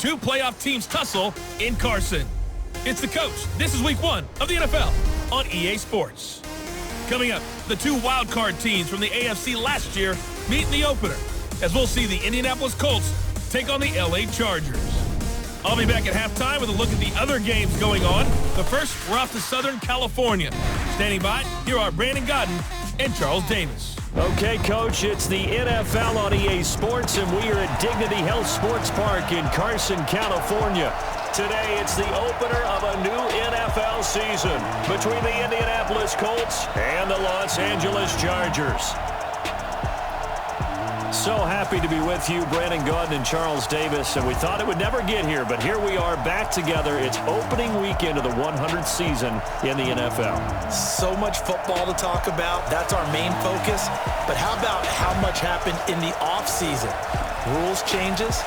two playoff teams tussle in Carson. It's the Coach. This is week 1 of the NFL on EA Sports. Coming up, the two wildcard teams from the AFC last year meet in the opener, as we'll see the Indianapolis Colts take on the LA Chargers. I'll be back at halftime with a look at the other games going on. But first, we're off to Southern California. Standing by, here are Brandon Godden and Charles Davis. Okay, Coach, it's the NFL on EA Sports, and we are at Dignity Health Sports Park in Carson, California. Today, it's the opener of a new NFL season between the Indianapolis Colts and the Los Angeles Chargers. So happy to be with you, Brandon Gaudin and Charles Davis, and we thought it would never get here, but here we are back together. It's opening weekend of the 100th season in the NFL. So much football to talk about. That's our main focus. But how about how much happened in the offseason? Rules changes.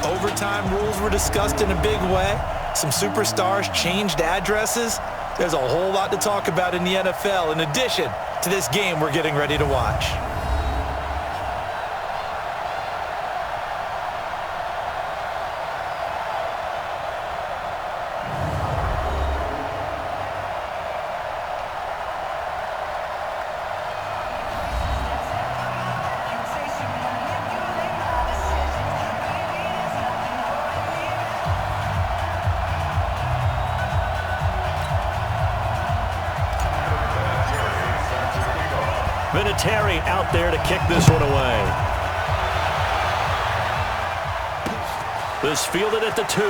Overtime rules were discussed in a big way. Some superstars changed addresses. There's a whole lot to talk about in the NFL in addition to this game we're getting ready to watch. Vinatieri out there to kick this one away. This fielded at the 2.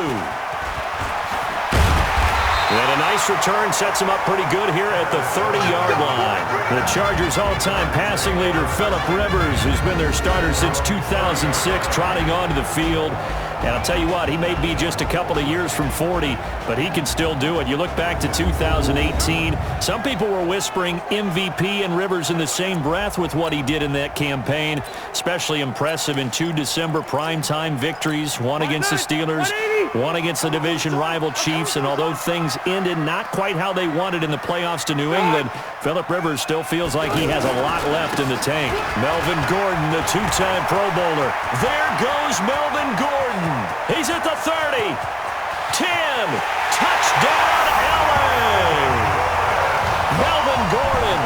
And a nice return sets him up pretty good here at the 30-yard line. The Chargers' all-time passing leader, Phillip Rivers, who's been their starter since 2006, trotting onto the field. And I'll tell you what, he may be just a couple of years from 40, but he can still do it. You look back to 2018, some people were whispering MVP and Rivers in the same breath with what he did in that campaign. Especially impressive in 2 December primetime victories, one against the Steelers, one against the division rival Chiefs. And although things ended not quite how they wanted in the playoffs to New England, Phillip Rivers still feels like he has a lot left in the tank. Melvin Gordon, the 2-time Pro Bowler. There goes Melvin Gordon. He's at the 30. 10. Touchdown, LA. Melvin Gordon,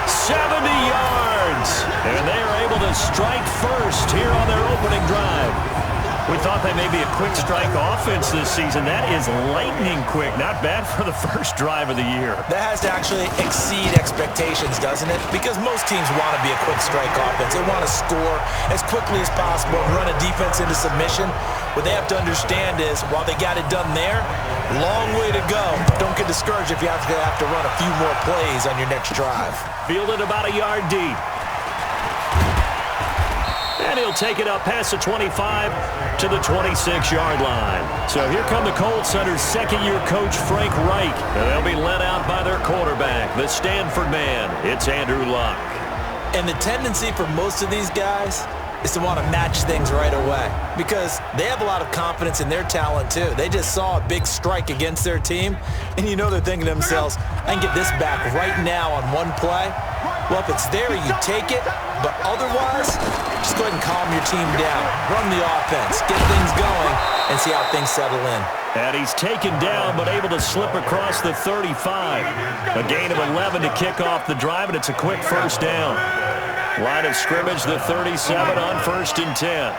70 yards. And they are able to strike first here on their opening drive. We thought they may be a quick strike offense this season. That is lightning quick. Not bad for the first drive of the year. That has to actually exceed expectations, doesn't it? Because most teams want to be a quick strike offense. They want to score as quickly as possible and run a defense into submission. What they have to understand is, while they got it done there, long way to go. Don't get discouraged if you have to run a few more plays on your next drive. Fielded about a yard deep. And he'll take it up past the 25 to the 26-yard line. So here come the Colts under second-year coach Frank Reich. And they'll be led out by their quarterback, the Stanford man. It's Andrew Luck. And the tendency for most of these guys is to want to match things right away because they have a lot of confidence in their talent too. They just saw a big strike against their team, and you know they're thinking to themselves, I can get this back right now on one play. Well, if it's there, you take it, but otherwise, just go ahead and calm your team down. Run the offense, get things going, and see how things settle in. And he's taken down, but able to slip across the 35. A gain of 11 to kick off the drive, and it's a quick first down. Line of scrimmage, the 37 on 1st and 10.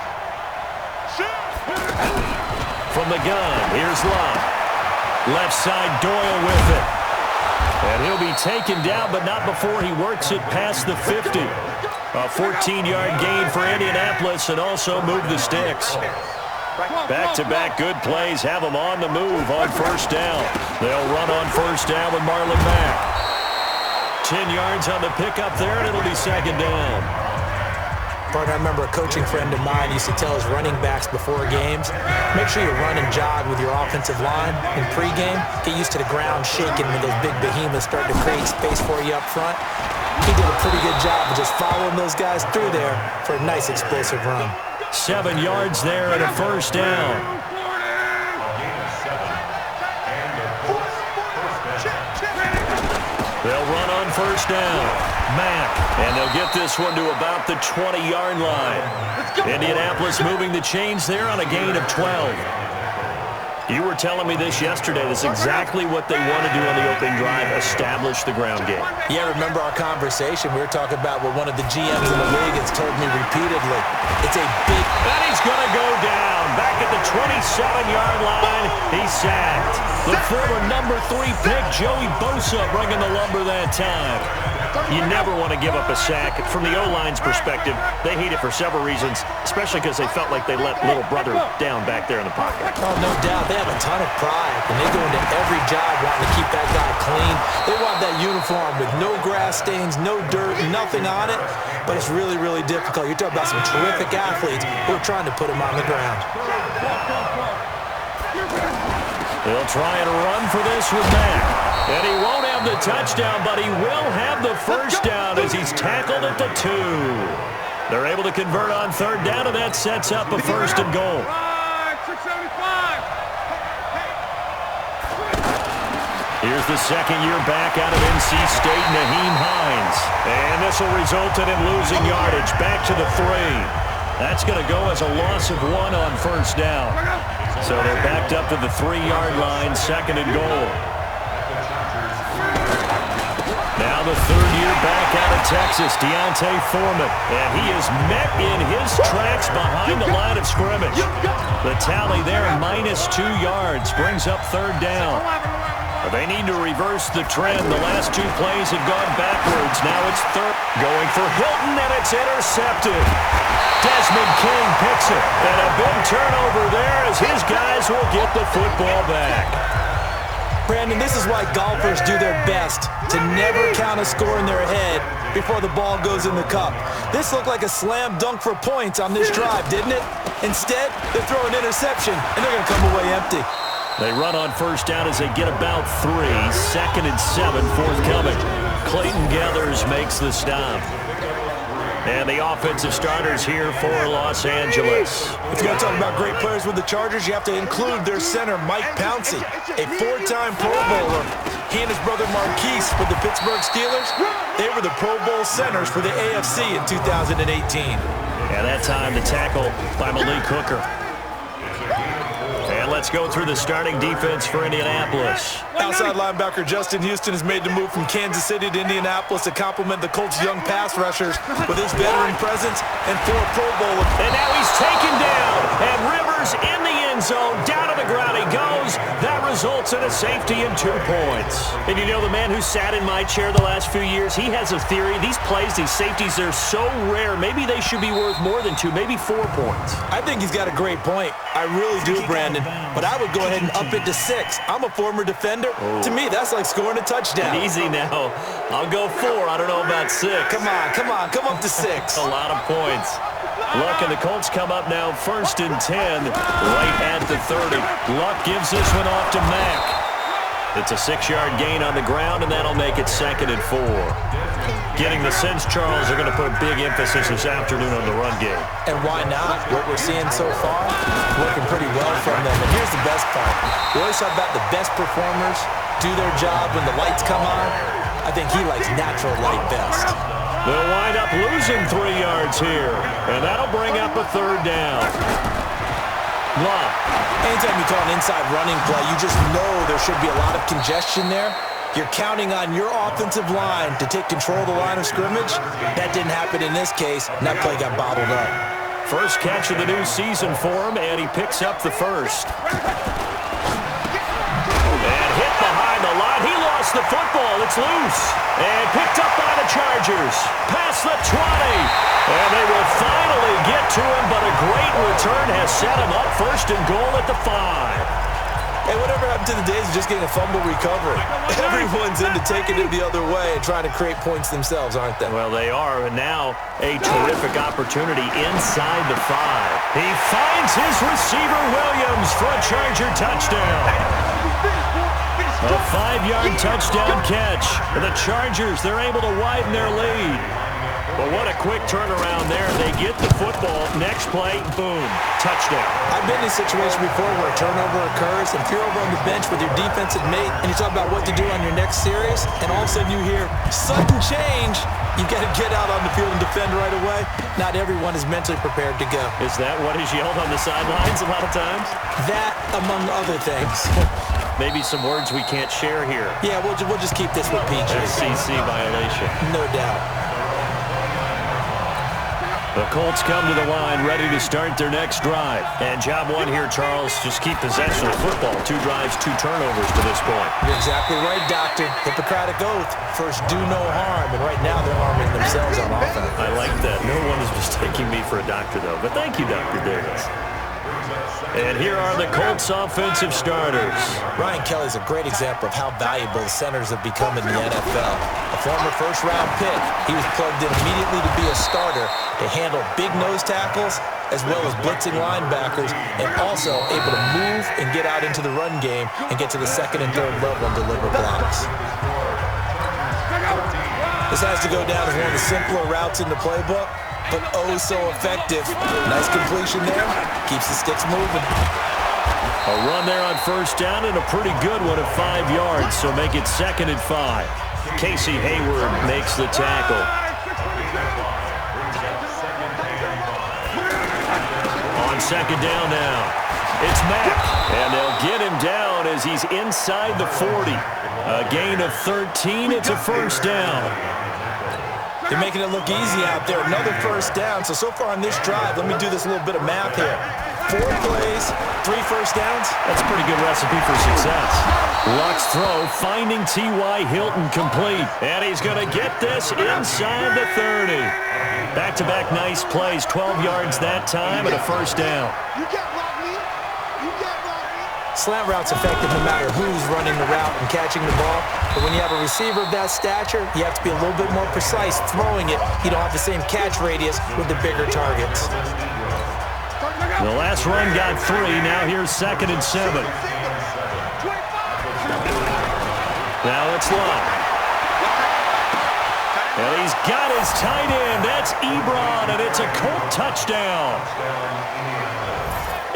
From the gun, here's Luck. Left side, Doyle with it. And he'll be taken down, but not before he works it past the 50. A 14-yard gain for Indianapolis and also move the sticks. Back-to-back good plays have them on the move on first down. They'll run on first down with Marlon Mack. 10 yards on the pickup there, and it'll be second down. Partner, I remember a coaching friend of mine used to tell his running backs before games, make sure you run and jog with your offensive line in pregame. Get used to the ground shaking when those big behemoths start to create space for you up front. He did a pretty good job of just following those guys through there for a nice explosive run. 7 yards there and a first down. They'll run on first down. Mack, and they'll get this one to about the 20-yard line. Indianapolis moving the chains there on a gain of 12. You were telling me this yesterday. That's exactly what they want to do on the opening drive, establish the ground game. Yeah, remember our conversation? We were talking about what one of the GMs in the league has told me repeatedly. It's a big... And he's going to go down. Back at the 27-yard line, he's sacked. The former number 3 pick, Joey Bosa, bringing the lumber that time. You never want to give up a sack. From the O-line's perspective, they hate it for several reasons, especially because they felt like they let little brother down back there in the pocket. Oh, no doubt. They have a ton of pride, and they go into every job wanting to keep that guy clean. They want that uniform with no grass stains, no dirt, nothing on it, but it's really, really difficult. You're talking about some terrific athletes who are trying to put him on the ground. They'll try and run for this with Mack. And he won't have the touchdown, but he will have the first down as he's tackled at the 2. They're able to convert on third down, and that sets up a first and goal. Here's the second-year back out of NC State, Naheem Hines. And this will result in him losing yardage back to the 3. That's going to go as a loss of 1 on first down. So they're backed up to the 3-yard line, second and goal. Now the third-year back out of Texas, Deontay Foreman. And he is met in his tracks behind the line of scrimmage. The tally there, -2 yards, brings up third down. They need to reverse the trend. The last 2 plays have gone backwards. Now it's third. Going for Hilton, and it's intercepted. Desmond King picks it. And a big turnover there as his guys will get the football back. Brandon, this is why golfers do their best to never count a score in their head before the ball goes in the cup. This looked like a slam dunk for points on this drive, didn't it? Instead, they throw an interception, and they're going to come away empty. They run on first down as they get about 3. Second and 7 forthcoming. Clayton Gathers makes the stop. And the offensive starters here for Los Angeles. If you're going to talk about great players with the Chargers, you have to include their center, Mike Pouncey, a 4-time Pro Bowler. He and his brother Marquise with the Pittsburgh Steelers, they were the Pro Bowl centers for the AFC in 2018. And that time the tackle by Malik Hooker. And let's go through the starting defense for Indianapolis. Outside linebacker Justin Houston has made the move from Kansas City to Indianapolis to complement the Colts' young pass rushers with his veteran presence and 4 Pro Bowlers. And now he's taken down, and Rivers in the end zone. Down to the ground he goes. That results in a safety and 2 points. And you know, the man who sat in my chair the last few years, he has a theory. These plays, these safeties, they're so rare. Maybe they should be worth more than 2, maybe 4 points. I think he's got a great point. I really do, Brandon. But I would go ahead and up it to 6. I'm a former defender. Oh. To me, that's like scoring a touchdown. Easy now. I'll go 4. I don't know about 6. Come on. Come up to 6. A lot of points. Luck and the Colts come up now first and 10 right at the 30. Luck gives this one off to Mack. It's a 6-yard gain on the ground, and that'll make it second and 4. Getting the sense Charles are going to put a big emphasis this afternoon on the run game. And why not? What we're seeing so far, working pretty well from them. And here's the best part. We always talk about the best performers do their job when the lights come on. I think he likes natural light best. They'll wind up losing 3 yards here, and that'll bring up a third down. Luck. Anytime you call an inside running play, you just know there should be a lot of congestion there. You're counting on your offensive line to take control of the line of scrimmage. That didn't happen in this case, and that play got bottled up. First catch of the new season for him, and he picks up the first. And hit behind the line. He lost the football. It's loose. And picked up by the Chargers. Past the 20. And they will finally get to him, but a great return has set him up first and goal at the 5. Hey, whatever happened to the days of just getting a fumble recovery? Everyone's into taking it the other way and trying to create points themselves, aren't they? Well, they are, and now a terrific opportunity inside the 5. He finds his receiver, Williams, for a Charger touchdown. A 5-yard touchdown catch. And the Chargers, they're able to widen their lead. Well, what a quick turnaround there. They get the football. Next play, boom, touchdown. I've been in a situation before where a turnover occurs, and if you're over on the bench with your defensive mate, and you talk about what to do on your next series, and all of a sudden you hear sudden change, you got to get out on the field and defend right away. Not everyone is mentally prepared to go. Is that what is yelled on the sidelines a lot of times? That, among other things. Maybe some words we can't share here. Yeah, we'll just keep this with PG. SEC violation. No doubt. The Colts come to the line ready to start their next drive. And job one here, Charles, just keep possession of the football. 2 drives, 2 turnovers to this point. You're exactly right, Doctor. Hippocratic oath. First, do no harm. And right now, they're harming themselves on offense. I like that. No one is mistaking me for a doctor, though. But thank you, Dr. Davis. And here are the Colts offensive starters. Ryan Kelly's a great example of how valuable the centers have become in the NFL. A former first-round pick, he was plugged in immediately to be a starter to handle big nose tackles as well as blitzing linebackers, and also able to move and get out into the run game and get to the second and third level and deliver blocks. This has to go down as one of the simpler routes in the playbook, but oh so effective. Nice completion there. Keeps the sticks moving. A run there on first down and a pretty good one at 5 yards, so make it 2nd and 5. Casey Hayward makes the tackle. On 2nd down now, it's Mack, and they'll get him down as he's inside the 40. A gain of 13, it's a first down. They're making it look easy out there. Another first down. So far on this drive, let me do this little bit of math here. 4 plays, 3 first downs. That's a pretty good recipe for success. Luck's throw, finding T.Y. Hilton complete. And he's going to get this inside the 30. Back-to-back nice plays, 12 yards that time and a first down. Slant route's effective no matter who's running the route and catching the ball. But when you have a receiver of that stature, you have to be a little bit more precise throwing it. You don't have the same catch radius with the bigger targets. The last run got 3. Now here's 2nd and 7. Now it's Love. And he's got his tight end. That's Ebron, and it's a Colt touchdown.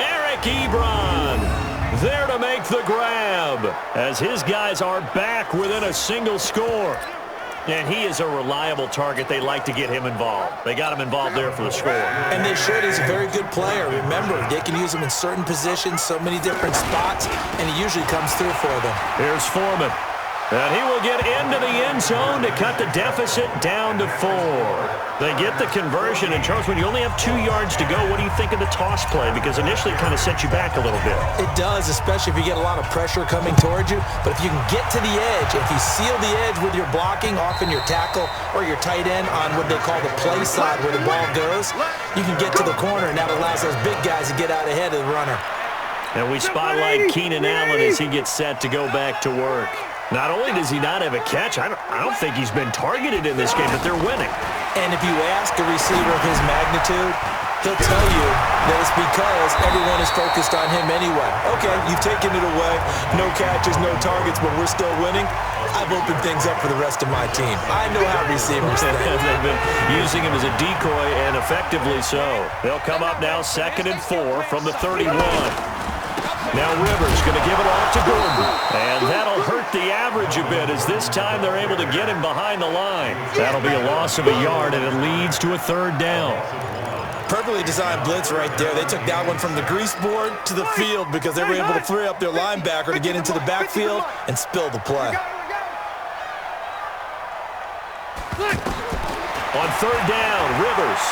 Eric Ebron there to make the grab as his guys are back within a single score. And he is a reliable target. They like to get him involved. They got him involved there for the score. And they should. He's a very good player. Remember, they can use him in certain positions, so many different spots, and he usually comes through for them. Here's Foreman. And he will get into the end zone to cut the deficit down to 4. They get the conversion. And, Charles, when you only have 2 yards to go, what do you think of the toss play? Because initially it kind of sets you back a little bit. It does, especially if you get a lot of pressure coming towards you. But if you can get to the edge, if you seal the edge with your blocking, often your tackle or your tight end on what they call the play side where the ball goes, you can get to the corner, and that allows those big guys to get out ahead of the runner. And we spotlight Keenan Allen as he gets set to go back to work. Not only does he not have a catch, I don't think he's been targeted in this game, but they're winning. And if you ask a receiver of his magnitude, he'll tell you that it's because everyone is focused on him anyway. Okay, you've taken it away. No catches, no targets, but we're still winning. I've opened things up for the rest of my team. I know how receivers think. They've been using him as a decoy, and effectively so. They'll come up now 2nd and 4 from the 31. Now Rivers going to give it off to Gordon. And that'll hurt the average a bit as this time they're able to get him behind the line. That'll be a loss of a yard, and it leads to a 3rd down. Perfectly designed blitz right there. They took that one from the grease board to the field because they were able to free up their linebacker to get into the backfield and spill the play. On 3rd down, Rivers.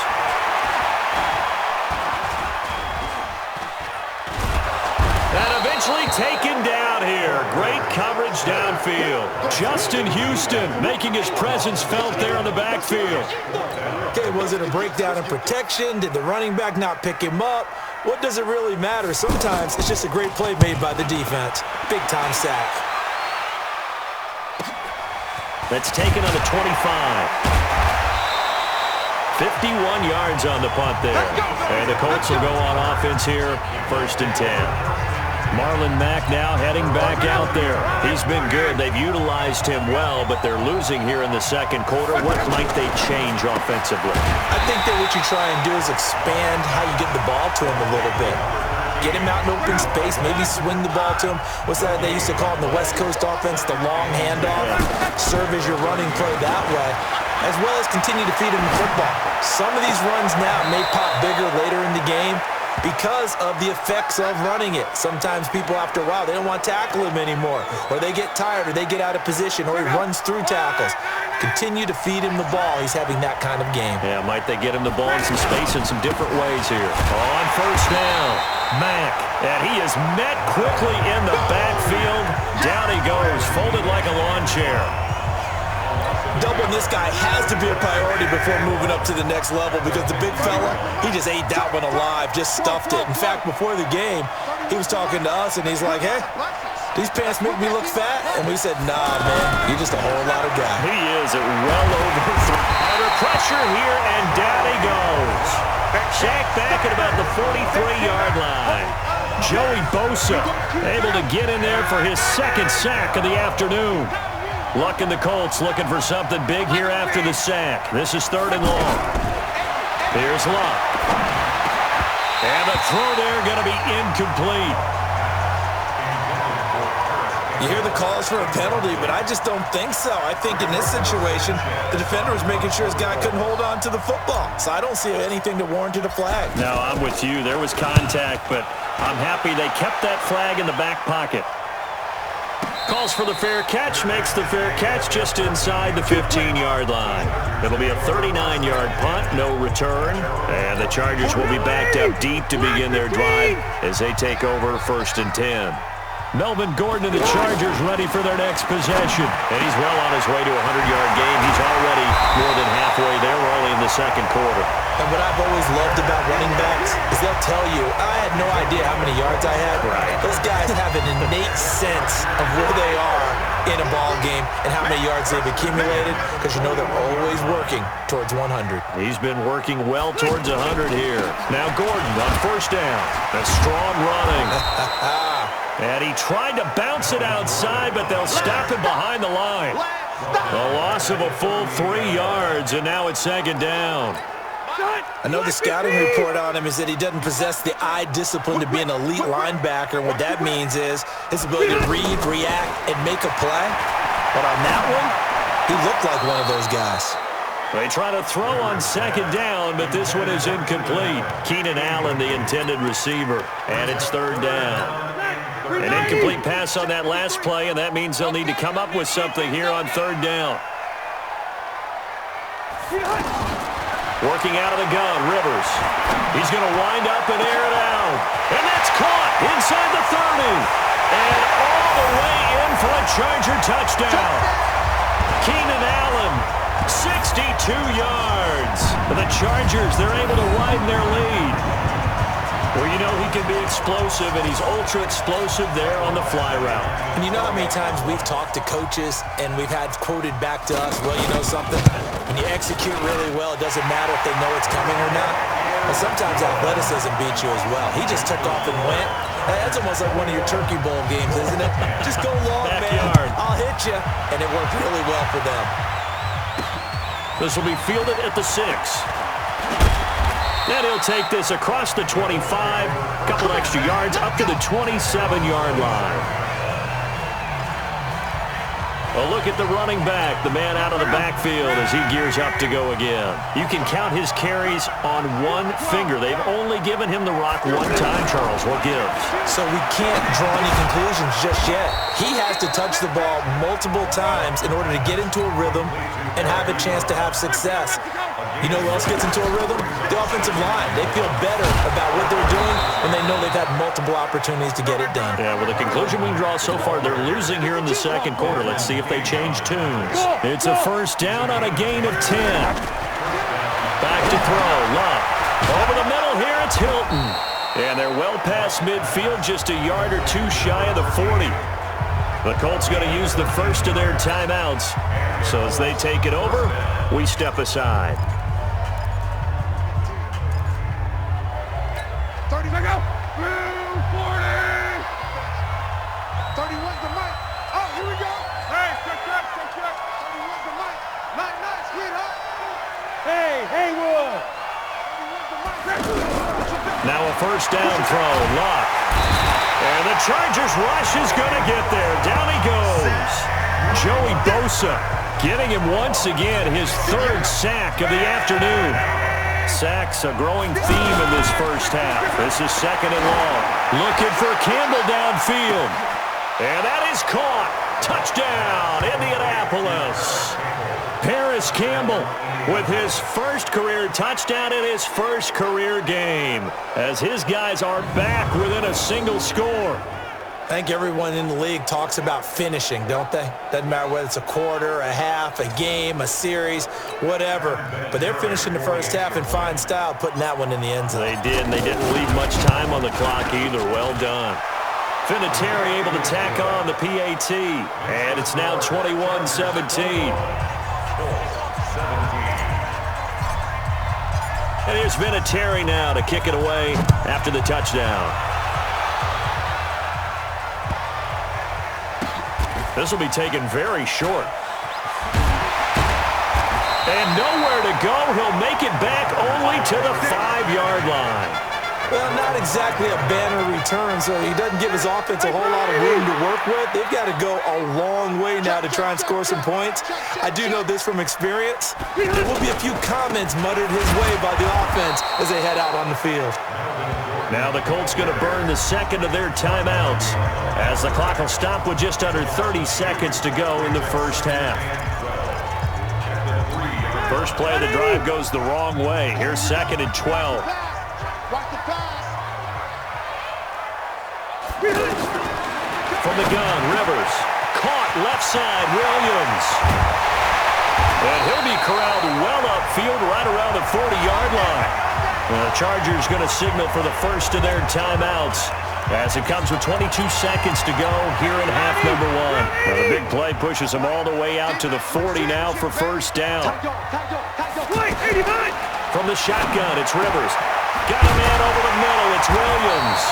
And eventually taken down here. Great coverage downfield. Justin Houston making his presence felt there in the backfield. Okay, was it a breakdown in protection? Did the running back not pick him up? What does it really matter? Sometimes it's just a great play made by the defense. Big-time sack. That's taken on the 25. 51 yards on the punt there. And the Colts will go on offense here, 1st and 10. Marlon Mack now heading back out there. He's been good. They've utilized him well, but they're losing here in the second quarter. What might they change offensively? I think that what you try and do is expand how you get the ball to him a little bit. Get him out in open space, maybe swing the ball to him. What's that they used to call in the West Coast offense, the long handoff? Serve as your running play that way, as well as continue to feed him the football. Some of these runs now may pop bigger later in the game because of the effects of running it. Sometimes people, after a while, they don't want to tackle him anymore, or they get tired, or they get out of position, or he runs through tackles. Continue to feed him the ball. He's having that kind of game. Yeah, might they get him the ball in some space in some different ways here. On first down, Mack, and he is met quickly in the backfield. Down he goes, folded like a lawn chair. Doubling this guy has to be a priority before moving up to the next level, because the big fella, he just ate that one alive, just stuffed it. In fact, before the game, he was talking to us, and he's like, hey, these pants make me look fat? And we said, nah, man, you're just a whole lot of guy. He is at well over under pressure here, and down he goes. Sacked back at about the 43-yard line. Joey Bosa able to get in there for his second sack of the afternoon. Luck in the Colts looking for something big here after the sack. This is 3rd and long. Here's Luck. And the throw there going to be incomplete. You hear the calls for a penalty, but I just don't think so. I think in this situation, the defender was making sure his guy couldn't hold on to the football. So I don't see anything to warrant a flag. No, I'm with you. There was contact, but I'm happy they kept that flag in the back pocket. Calls for the fair catch, makes the fair catch just inside the 15-yard line. It'll be a 39-yard punt, no return. And the Chargers will be backed up deep to begin their drive as they take over 1st and 10. Melvin Gordon and the Chargers ready for their next possession. And he's well on his way to a 100-yard game. He's already more than halfway there. We're only in the second quarter. And what I've always loved about running backs is they'll tell you, I had no idea how many yards I had. Right. Those guys have an innate sense of where they are in a ball game and how many yards they've accumulated, because you know they're always working towards 100. He's been working well towards 100 here. Now Gordon on first down. A strong running. And he tried to bounce it outside, but they'll stop him behind the line. A loss of a full 3 yards, and now it's 2nd down. I know the scouting report on him is that he doesn't possess the eye discipline to be an elite linebacker. What that means is his ability to read, react, and make a play. But on that one, he looked like one of those guys. They try to throw on 2nd down, but this one is incomplete. Keenan Allen, the intended receiver, and it's 3rd down. An incomplete pass on that last play, and that means they'll need to come up with something here on 3rd down. Working out of the gun, Rivers. He's going to wind up and air it out. And that's caught inside the 30. And all the way in for a Charger touchdown. Keenan Allen, 62 yards. The Chargers, they're able to widen their lead. Well, you know he can be explosive, and he's ultra-explosive there on the fly route. And you know how many times we've talked to coaches and we've had quoted back to us, well, you know something? When you execute really well, it doesn't matter if they know it's coming or not. But sometimes athleticism beats you as well. He just took off and went. That's almost like one of your Turkey Bowl games, isn't it? Just go long, Backyard. man. I'll hit you. And it worked really well for them. This will be fielded at the 6. And he'll take this across the 25, a couple extra yards, up to the 27-yard line. A look at the running back, the man out of the backfield as he gears up to go again. You can count his carries on one finger. They've only given him the rock one time, Charles. What gives? So we can't draw any conclusions just yet. He has to touch the ball multiple times in order to get into a rhythm and have a chance to have success. You know who else gets into a rhythm? The offensive line. They feel better about what they're doing when they know they've had multiple opportunities to get it done. Yeah, well, the conclusion we can draw so far, they're losing here in the second quarter. Let's see if they change tunes. It's a first down on a gain of 10. Back to throw. Luck. Over the middle here, it's Hilton. And they're well past midfield, just a yard or two shy of the 40. The Colts going to use the first of their timeouts. So as they take it over, we step aside. 30 seconds. 40. Now a first down throw, Luck. And the Chargers rush is going to get there. Down he goes. Joey Bosa getting him once again his third sack of the afternoon. Sacks a growing theme in this first half. This is second and long. Looking for Campbell downfield. And that is caught. Touchdown, Indianapolis. Paris Campbell with his first career touchdown in his first career game as his guys are back within a single score. I think everyone in the league talks about finishing, don't they? Doesn't matter whether it's a quarter, a half, a game, a series, whatever. But they're finishing the first half in fine style, putting that one in the end zone. They did, and they didn't leave much time on the clock either. Well done. Vinatieri able to tack on the PAT, and it's now 21-17. And here's Vinatieri now to kick it away after the touchdown. This will be taken very short. And nowhere to go. He'll make it back only to the 5-yard line. Well, not exactly a banner return, so he doesn't give his offense a whole lot of room to work with. They've got to go a long way now to try and score some points. I do know this from experience. There will be a few comments muttered his way by the offense as they head out on the field. Now the Colts going to burn the second of their timeouts as the clock will stop with just under 30 seconds to go in the first half. First play of the drive goes the wrong way. Here's second and 12. From the gun, Rivers. Caught left side, Williams. And he'll be corralled well upfield right around the 40-yard line. The Chargers going to signal for the first of their timeouts as it comes with 22 seconds to go here in half number one. Now the big play pushes them all the way out to the 40 now for first down. From the shotgun, it's Rivers. Got a man over the middle, it's Williams.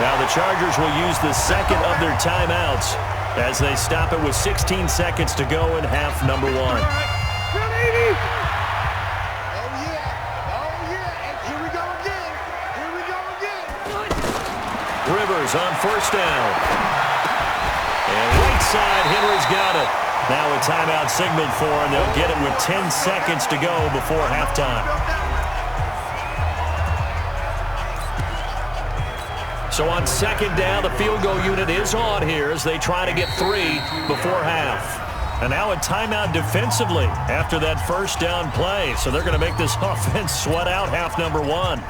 Now the Chargers will use the second of their timeouts as they stop it with 16 seconds to go in half number one. Rivers on first down. And right side, Henry's got it. Now a timeout signaled for, and they'll get it with 10 seconds to go before halftime. So on second down, the field goal unit is on here as they try to get 3 before half. And now a timeout defensively after that first down play. So they're going to make this offense sweat out half number one.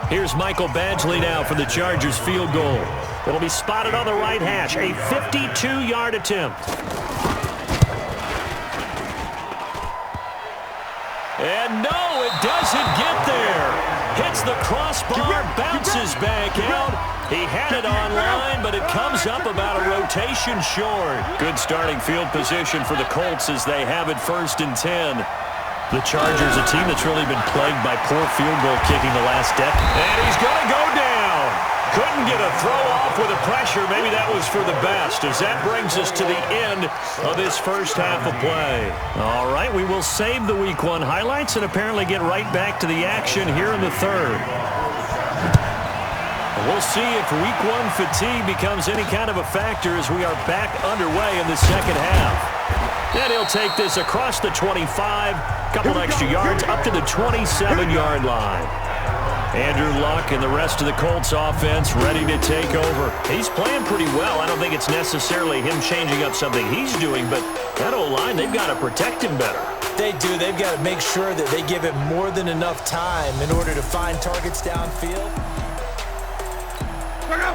Here's Michael Badgley now for the Chargers field goal. It'll be spotted on the right hash, a 52-yard attempt. And no, it doesn't get there. Hits the crossbar, bounces back out. He had it online, but it comes up about a rotation short. Good starting field position for the Colts as they have it first and 10. The Chargers, a team that's really been plagued by poor field goal kicking the last decade. And he's going to go down. Couldn't get a throw off with the pressure. Maybe that was for the best, as that brings us to the end of this first half of play. All right, we will save the Week 1 highlights and apparently get right back to the action here in the third. We'll see if Week 1 fatigue becomes any kind of a factor as we are back underway in the second half. And he'll take this across the 25, couple extra yards, up to the 27-yard line. Andrew Luck and the rest of the Colts offense ready to take over. He's playing pretty well. I don't think it's necessarily him changing up something he's doing, but that O-line, they've got to protect him better. They do. They've got to make sure that they give him more than enough time in order to find targets downfield.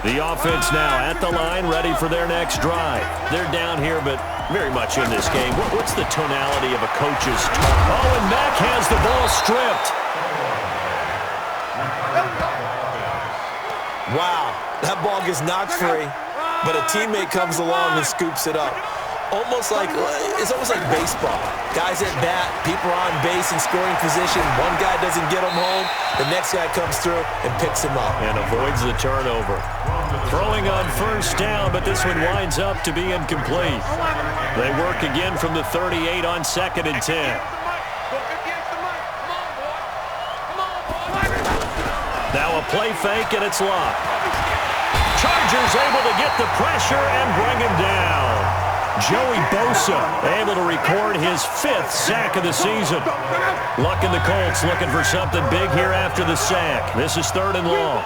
The offense now at the line, ready for their next drive. They're down here, but very much in this game. What's the tonality of a coach's talk? Oh, and Mack has the ball stripped. Wow, that ball gets knocked free, but a teammate comes along and scoops it up. almost like baseball. Guys at bat, people are on base in scoring position. One guy doesn't get him home. The next guy comes through and picks him up. And avoids the turnover. Throwing on first down, but this one winds up to be incomplete. They work again from the 38 on 2nd and 10. Now a play fake, and it's locked. Chargers able to get the pressure and bring him down. Joey Bosa able to record his 5th sack of the season. Luck in the Colts looking for something big here after the sack. This is 3rd and long.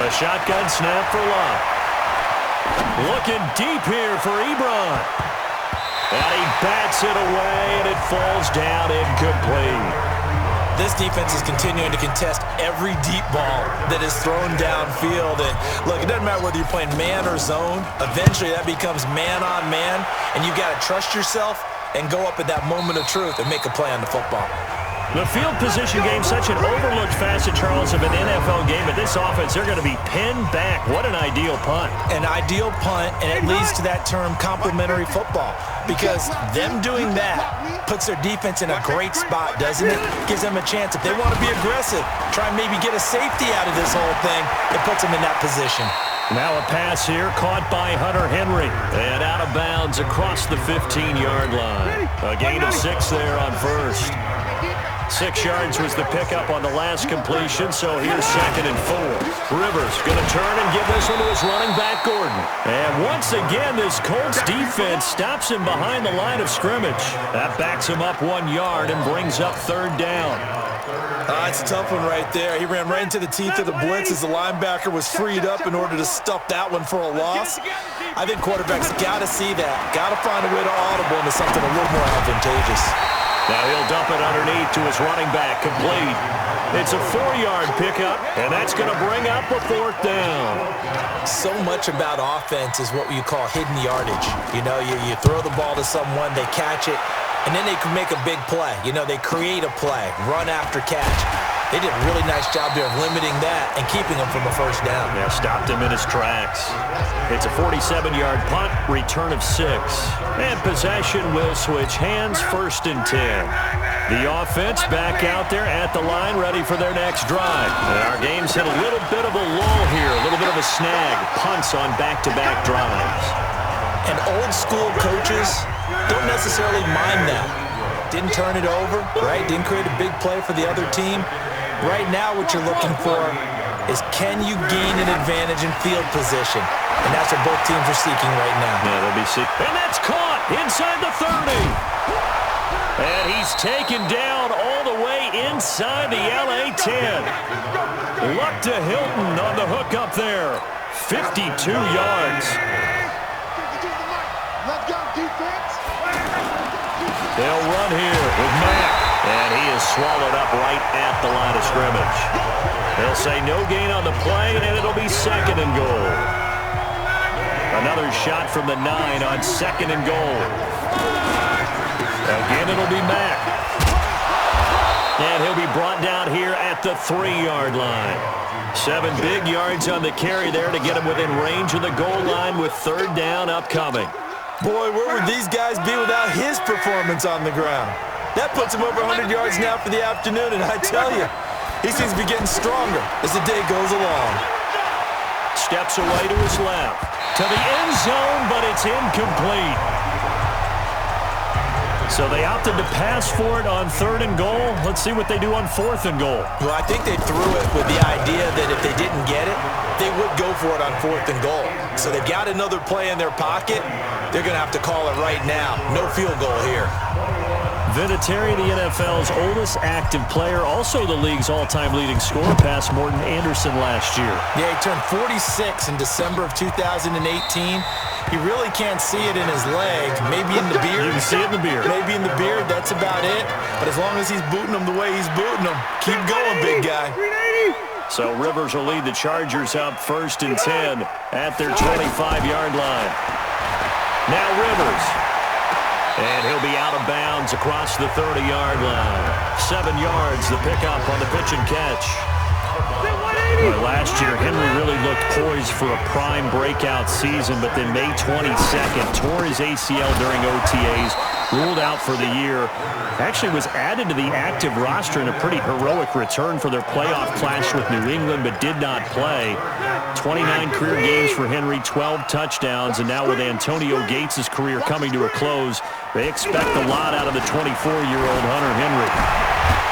A shotgun snap for Luck. Looking deep here for Ebron. And he bats it away, and it falls down incomplete. This defense is continuing to contest every deep ball that is thrown downfield. And look, it doesn't matter whether you're playing man or zone. Eventually, that becomes man on man, and you've got to trust yourself and go up at that moment of truth and make a play on the football. The field position game, such an overlooked facet, Charles, of an NFL game. At this offense, they're going to be pinned back. What an ideal punt. An ideal punt, and it leads to that term complementary football. Because them doing that puts their defense in a great spot, doesn't it? Gives them a chance. If they want to be aggressive, try and maybe get a safety out of this whole thing, it puts them in that position. Now a pass here caught by Hunter Henry. And out of bounds across the 15-yard line. A gain of 6 there on first. 6 yards was the pickup on the last completion, so here's 2nd and 4. Rivers going to turn and give this one to his running back, Gordon. And once again, this Colts defense stops him behind the line of scrimmage. That backs him up 1 yard and brings up 3rd down. It's a tough one right there. He ran right into the teeth of the blitz as the linebacker was freed up in order to stuff that one for a loss. I think quarterbacks got to see that. Got to find a way to audible into something a little more advantageous. Now he'll dump it underneath to his running back, complete. It's a 4-yard pickup, and that's going to bring up a 4th down. So much about offense is what you call hidden yardage. You know, you throw the ball to someone, they catch it, and then they can make a big play. You know, they create a play, run after catch. They did a really nice job there of limiting that and keeping him from a first down. Yeah, stopped him in his tracks. It's a 47-yard punt, return of 6. And possession will switch hands, 1st and 10. The offense back out there at the line, ready for their next drive. And our game's hit a little bit of a lull here, a little bit of a snag. Punts on back-to-back drives. And old-school coaches don't necessarily mind that. Didn't turn it over, right? Didn't create a big play for the other team. Right now, what you're looking for is can you gain an advantage in field position? And that's what both teams are seeking right now. Yeah, they'll be seeking. And that's caught inside the 30. And he's taken down all the way inside the LA 10. Luck to Hilton on the hook up there. 52 yards. Let's go, defense. They'll run here with Mack. And he is swallowed up right at the line of scrimmage. They'll say no gain on the play, and it'll be 2nd and goal. Another shot from the 9 on 2nd and goal. Again, it'll be Mack. And he'll be brought down here at the 3-yard line. 7 big yards on the carry there to get him within range of the goal line with 3rd down upcoming. Boy, where would these guys be without his performance on the ground? That puts him over 100 yards now for the afternoon, and I tell you, he seems to be getting stronger as the day goes along. Steps away to his left. To the end zone, but it's incomplete. So they opted to pass for it on 3rd and goal. Let's see what they do on 4th and goal. Well, I think they threw it with the idea that if they didn't get it, they would go for it on 4th and goal. So they've got another play in their pocket. They're going to have to call it right now. No field goal here. Vinatieri, the NFL's oldest active player, also the league's all-time leading scorer, past Morton Anderson last year. Yeah, he turned 46 in December of 2018. You really can't see it in his leg. Maybe in the beard. You can see it in the beard. Maybe in the beard. That's about it. But as long as he's booting them the way he's booting them, keep going, big guy. So Rivers will lead the Chargers up 1st and 10 at their 25-yard line. Now Rivers. And he'll be out of bounds across the 30-yard line. 7 yards, the pickup on the pitch and catch. Well, last year, Henry really looked poised for a prime breakout season, but then May 22nd, tore his ACL during OTAs, ruled out for the year. Actually was added to the active roster in a pretty heroic return for their playoff clash with New England, but did not play. 29 career games for Henry, 12 touchdowns, and now with Antonio Gates' career coming to a close, they expect a lot out of the 24-year-old Hunter Henry.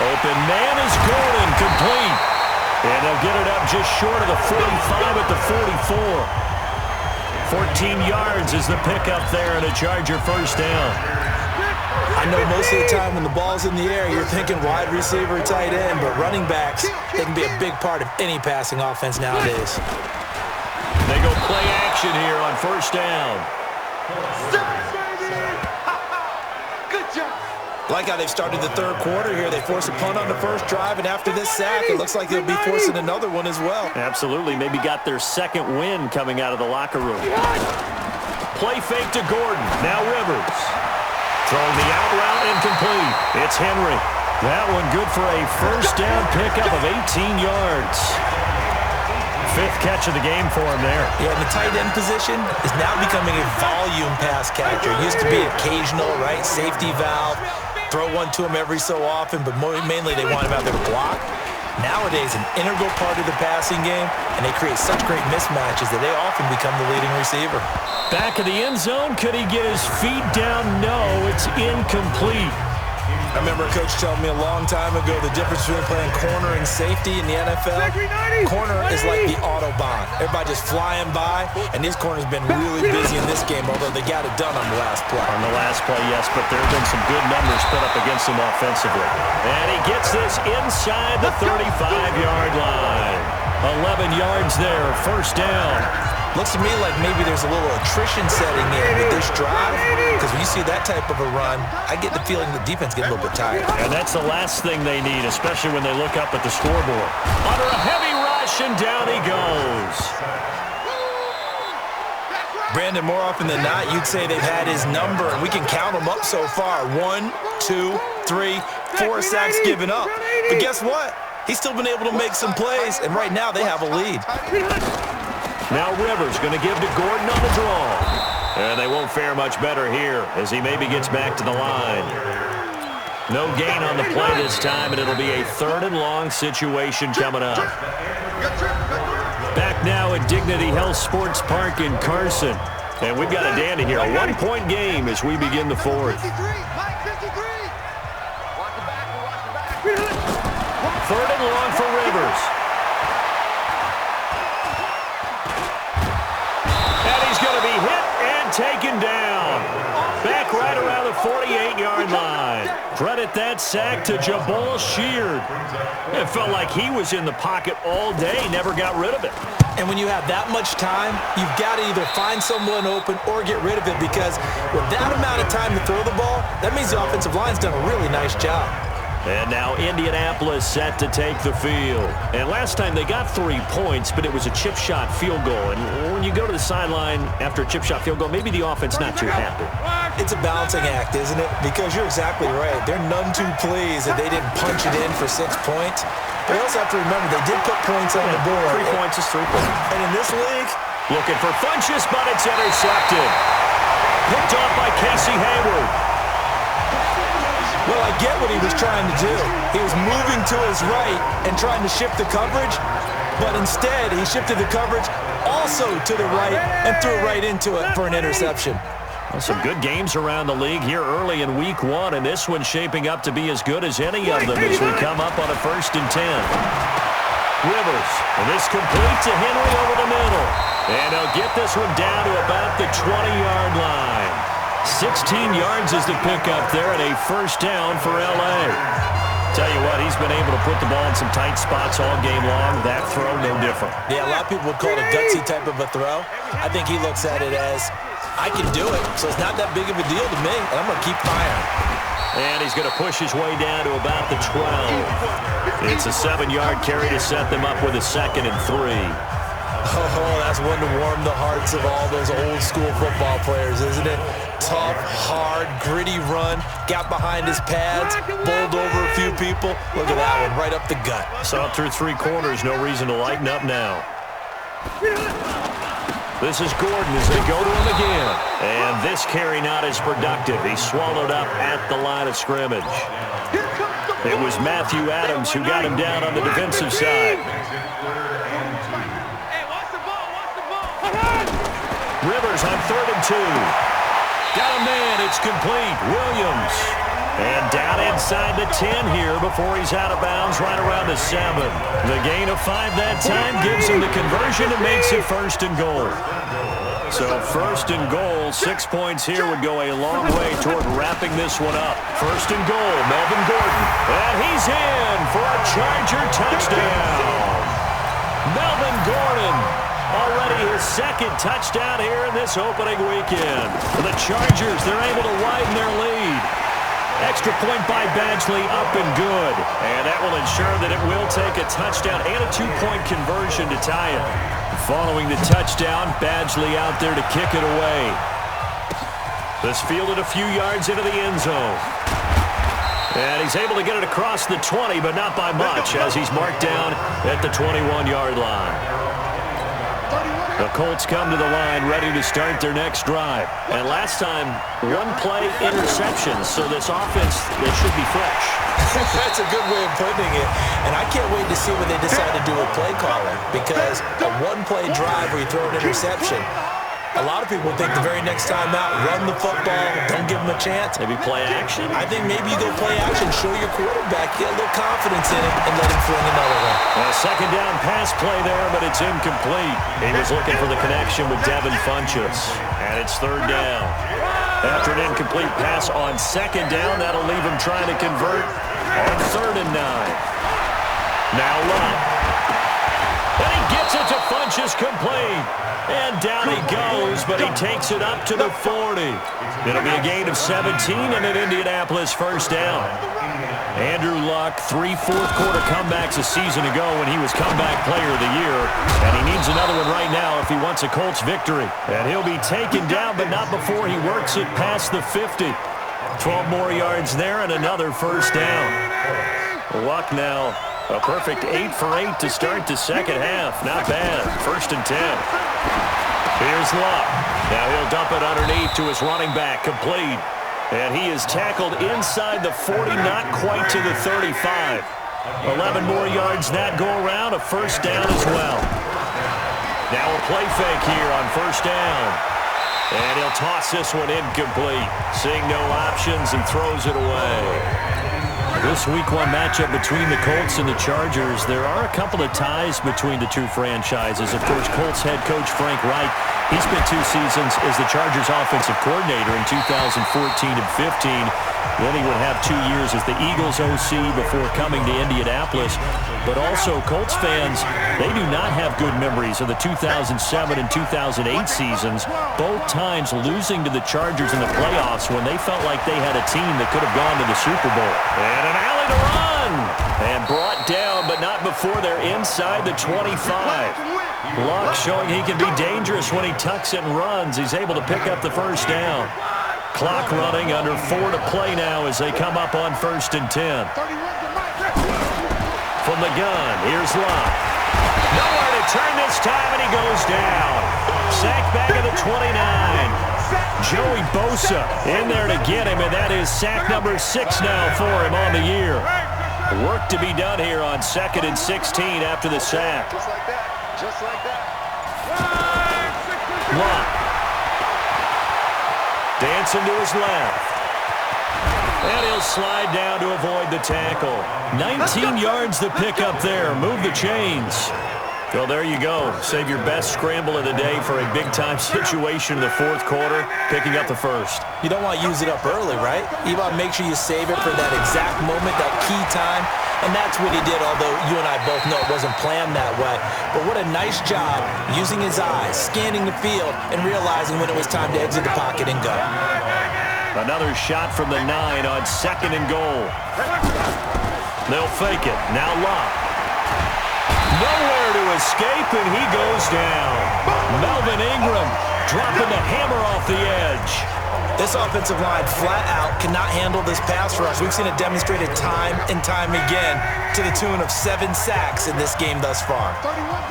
Open man is Gordon, complete. And they'll get it up just short of the 45 at the 44. 14 yards is the pickup there and a Charger first down. I know most of the time when the ball's in the air, you're thinking wide receiver, tight end, but running backs, they can be a big part of any passing offense nowadays. They go play action here on first down. Like how they've started the third quarter here. They force a punt on the first drive, and after this sack, it looks like they'll be forcing another one as well. Absolutely. Maybe got their second win coming out of the locker room. Play fake to Gordon. Now Rivers. Throwing the out route incomplete. It's Henry. That one good for a first down pickup of 18 yards. Fifth catch of the game for him there. Yeah, and the tight end position is now becoming a volume pass catcher. It used to be occasional, right? Safety valve. Throw one to him every so often, but mainly they want him out there to block. Nowadays, an integral part of the passing game, and they create such great mismatches that they often become the leading receiver. Back of the end zone, could he get his feet down? No, it's incomplete. I remember a coach telling me a long time ago the difference between playing corner and safety in the NFL. Corner is like the Autobahn. Everybody just flying by, and these corners have been really busy in this game, although they got it done on the last play. On the last play, yes, but there have been some good numbers put up against him offensively. And he gets this inside the 35-yard line. 11 yards there, first down. Looks to me like maybe there's a little attrition setting in with this drive, because when you see that type of a run, I get the feeling the defense gets a little bit tired. And that's the last thing they need, especially when they look up at the scoreboard. Under a heavy rush, and down he goes. Brandon, more often than not, you'd say they've had his number, and we can count them up so far. 1, 2, 3, 4 sacks given up. But guess what? He's still been able to make some plays, and right now they have a lead. Now Rivers going to give to Gordon on the draw. And they won't fare much better here as he maybe gets back to the line. No gain on the play this time, and it'll be a 3rd and long situation coming up. Back now at Dignity Health Sports Park in Carson. And we've got a dandy here. A 1-point game as we begin the 4th. 3rd and long for Rivers. Taken down. Back right around the 48-yard line. Credit that sack to Jabal Sheard. It felt like he was in the pocket all day, never got rid of it. And when you have that much time, you've got to either find someone open or get rid of it, because with that amount of time to throw the ball, that means the offensive line's done a really nice job. And now Indianapolis set to take the field. And last time they got 3 points, but it was a chip shot field goal. And when you go to the sideline after a chip shot field goal, maybe the offense not too happy. It's a balancing act, isn't it? Because you're exactly right. They're none too pleased that they didn't punch it in for 6 points. But you also have to remember they did put points on the board. 3 points is 3 points. And in this league, looking for Funchess, but it's intercepted. Picked off by Casey Hayward. Well, I get what he was trying to do. He was moving to his right and trying to shift the coverage, but instead he shifted the coverage also to the right and threw right into it for an interception. Well, some good games around the league here early in week 1, and this one's shaping up to be as good as any of them as we come up on a 1st and 10. Rivers, and this complete to Henry over the middle. And he'll get this one down to about the 20-yard line. 16 yards is the pickup there and a first down for L.A. Tell you what, he's been able to put the ball in some tight spots all game long. That throw, no different. Yeah, a lot of people would call it a gutsy type of a throw. I think he looks at it as, I can do it, so it's not that big of a deal to me, and I'm going to keep firing. And he's going to push his way down to about the 12. It's a 7-yard carry to set them up with a 2nd and 3. Oh, that's one to warm the hearts of all those old school football players, isn't it? Tough, hard, gritty run, got behind his pads, bowled over a few people. Look at that one, right up the gut. Saw through 3 quarters, no reason to lighten up now. This is Gordon as they go to him again. And this carry not as productive. He's swallowed up at the line of scrimmage. It was Matthew Adams who got him down on the defensive side. Rivers on 3rd and 2. Got a man, it's complete. Williams. And down inside the 10 here before he's out of bounds right around the 7. The gain of 5 that time gives him the conversion and makes it 1st and goal. So 1st and goal, 6 points here would go a long way toward wrapping this one up. 1st and goal, Melvin Gordon. And he's in for a Charger touchdown. Melvin Gordon. Already his 2nd touchdown here in this opening weekend. For the Chargers, they're able to widen their lead. Extra point by Badgley, up and good. And that will ensure that it will take a touchdown and a 2-point conversion to tie it. Following the touchdown, Badgley out there to kick it away. This fielded a few yards into the end zone. And he's able to get it across the 20, but not by much, as he's marked down at the 21-yard line. The Colts come to the line ready to start their next drive. And last time, 1-play interceptions, so this offense, they should be fresh. That's a good way of putting it. And I can't wait to see what they decide to do with play calling, because a 1-play drive where you throw an interception, a lot of people think the very next time out, run the football, don't give them a chance. Maybe play action? I think maybe you go play action, show your quarterback, get a little confidence in him, and let him fling another one. A 2nd down pass play there, but it's incomplete. He was looking for the connection with Devin Funchess. And it's 3rd down. After an incomplete pass on 2nd down, that'll leave him trying to convert on 3rd and 9. Now Love. And he gets it to Funchess, complete. And down he goes, but he takes it up to the 40. It'll be a gain of 17 and an Indianapolis 1st down. Andrew Luck, 3 fourth-quarter comebacks a season ago when he was comeback player of the year. And he needs another one right now if he wants a Colts victory. And he'll be taken down, but not before he works it past the 50. 12 more yards there and another 1st down. Luck now. A perfect 8 for 8 to start the 2nd half. Not bad. 1st and 10. Here's Luck. Now he'll dump it underneath to his running back. Complete. And he is tackled inside the 40, not quite to the 35. 11 more yards that go around. A 1st down as well. Now a play fake here on 1st down. And he'll toss this one incomplete. Seeing no options and throws it away. This Week 1 matchup between the Colts and the Chargers, there are a couple of ties between the two franchises. Of course, Colts head coach Frank Reich, he spent 2 seasons as the Chargers offensive coordinator in 2014 and 15. Then he would have 2 years as the Eagles OC before coming to Indianapolis. But also, Colts fans, they do not have good memories of the 2007 and 2008 seasons, both times losing to the Chargers in the playoffs when they felt like they had a team that could have gone to the Super Bowl. And an alley to run! And brought down, but not before they're inside the 25. Luck showing he can be dangerous when he tucks and runs. He's able to pick up the 1st down. Clock running, under 4 to play now as they come up on 1st and 10. From the gun, here's Luck. Nowhere to turn this time, and he goes down. Sacked back at the 29. Joey Bosa in there to get him, and that is sack number 6 now for him on the year. Work to be done here on 2nd and 16 after the sack. Just like that. Just like that. Luck. Dancing to his left. And he'll slide down to avoid the tackle. 19 yards to pick up there. Move the chains. Well, there you go. Save your best scramble of the day for a big-time situation in the 4th quarter, picking up the 1st. You don't want to use it up early, right? You want to make sure you save it for that exact moment, that key time. And that's what he did, although you and I both know it wasn't planned that way. But what a nice job using his eyes, scanning the field, and realizing when it was time to exit the pocket and go. Another shot from the 9 on 2nd and goal. They'll fake it. Now Luck. Nowhere to escape, and he goes down. Melvin Ingram dropping the hammer off the edge. This offensive line flat out cannot handle this pass rush. We've seen it demonstrated time and time again to the tune of 7 sacks in this game thus far.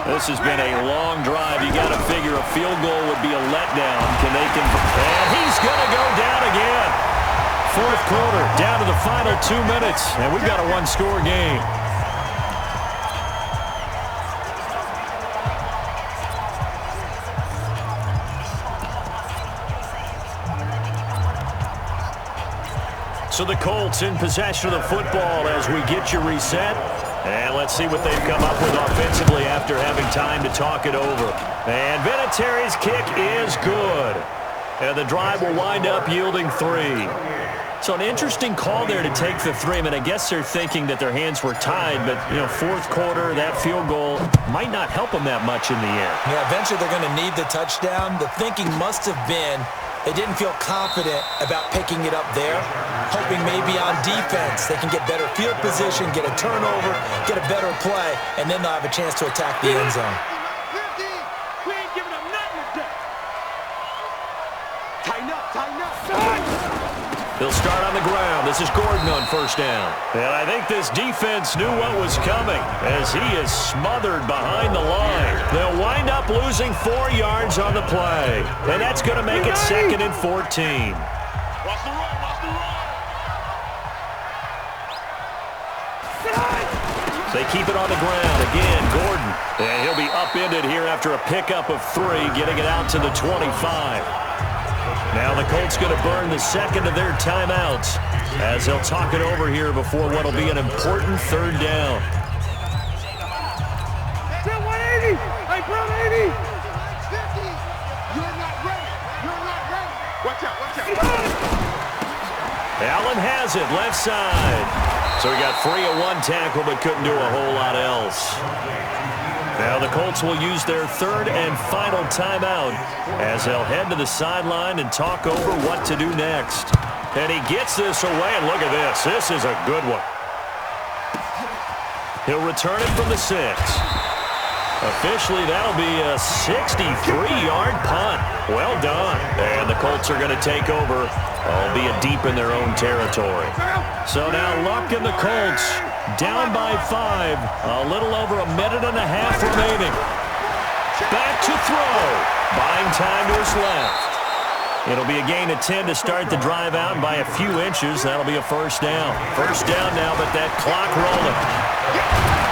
This has been a long drive. You got to figure a field goal would be a letdown. And he's going to go down again. Fourth quarter, down to the final 2 minutes, and we've got a one-score game. So the Colts in possession of the football as we get you reset. And let's see what they've come up with offensively after having time to talk it over. And Vinatieri's kick is good. And the drive will wind up yielding 3. So an interesting call there to take the 3. I mean, I guess they're thinking that their hands were tied, but, fourth quarter, that field goal might not help them that much in the air. Yeah, eventually they're going to need the touchdown. The thinking must have been they didn't feel confident about picking it up there, hoping maybe on defense they can get better field position, get a turnover, get a better play, and then they'll have a chance to attack the end zone. We ain't giving up nothing today. Tighten up, tighten up. They'll start on the ground. This is Gordon on first down. And I think this defense knew what was coming as he is smothered behind the line. They'll wind up losing 4 yards on the play. And that's going to make it 2nd and 14. Watch the run, watch the run. They keep it on the ground. Again, Gordon. And he'll be upended here after a pickup of 3, getting it out to the 25. Now the Colts going to burn the second of their timeouts as they'll talk it over here before what will be an important 3rd down. 180. Hey, bro, 80. 50. You're not ready. You're not ready. Watch out, watch out. Allen has it, left side. So he got free of 1 tackle but couldn't do a whole lot else. Now the Colts will use their 3rd and final timeout as they'll head to the sideline and talk over what to do next. And he gets this away, and look at this. This is a good one. He'll return it from the 6. Officially, that'll be a 63-yard punt. Well done. And the Colts are going to take over, albeit deep in their own territory. So now Luck and the Colts down by 5. A little over a minute and a half remaining. Back to throw. Buying time to his left. It'll be a gain of 10 to start the drive out, and by a few inches, that'll be a first down. First down now, but that clock rolling.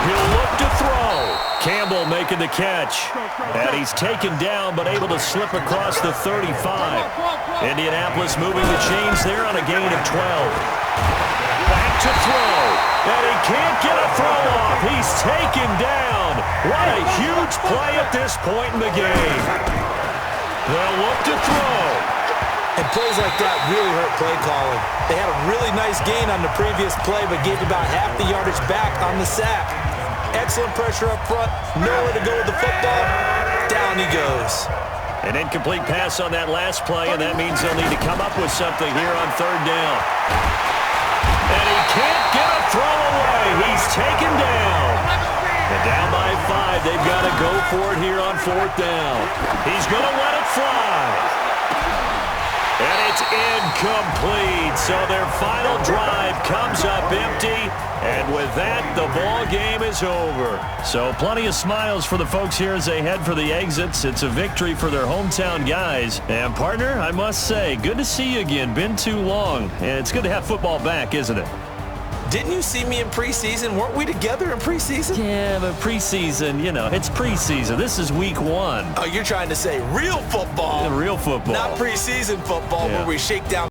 He'll look to throw. Campbell making the catch. And he's taken down, but able to slip across the 35. Indianapolis moving the chains there on a gain of 12. Back to throw. And he can't get a throw off. He's taken down. What a huge play at this point in the game. They'll look to throw. And plays like that really hurt play calling. They had a really nice gain on the previous play, but gave about half the yardage back on the sack. Excellent pressure up front. Nowhere to go with the football. Down he goes. An incomplete pass on that last play, and that means they'll need to come up with something here on 3rd down. And he can't get a throw away. He's taken down. And down by 5. They've got to go for it here on 4th down. He's going to let it fly. And it's incomplete. So their final drive comes up empty. And with that, the ball game is over. So plenty of smiles for the folks here as they head for the exits. It's a victory for their hometown guys. And partner, I must say, good to see you again. Been too long. And it's good to have football back, isn't it? Didn't you see me in preseason? Weren't we together in preseason? Yeah, but preseason, it's preseason. This is week 1. Oh, you're trying to say real football. Real football. Not preseason football where we shake down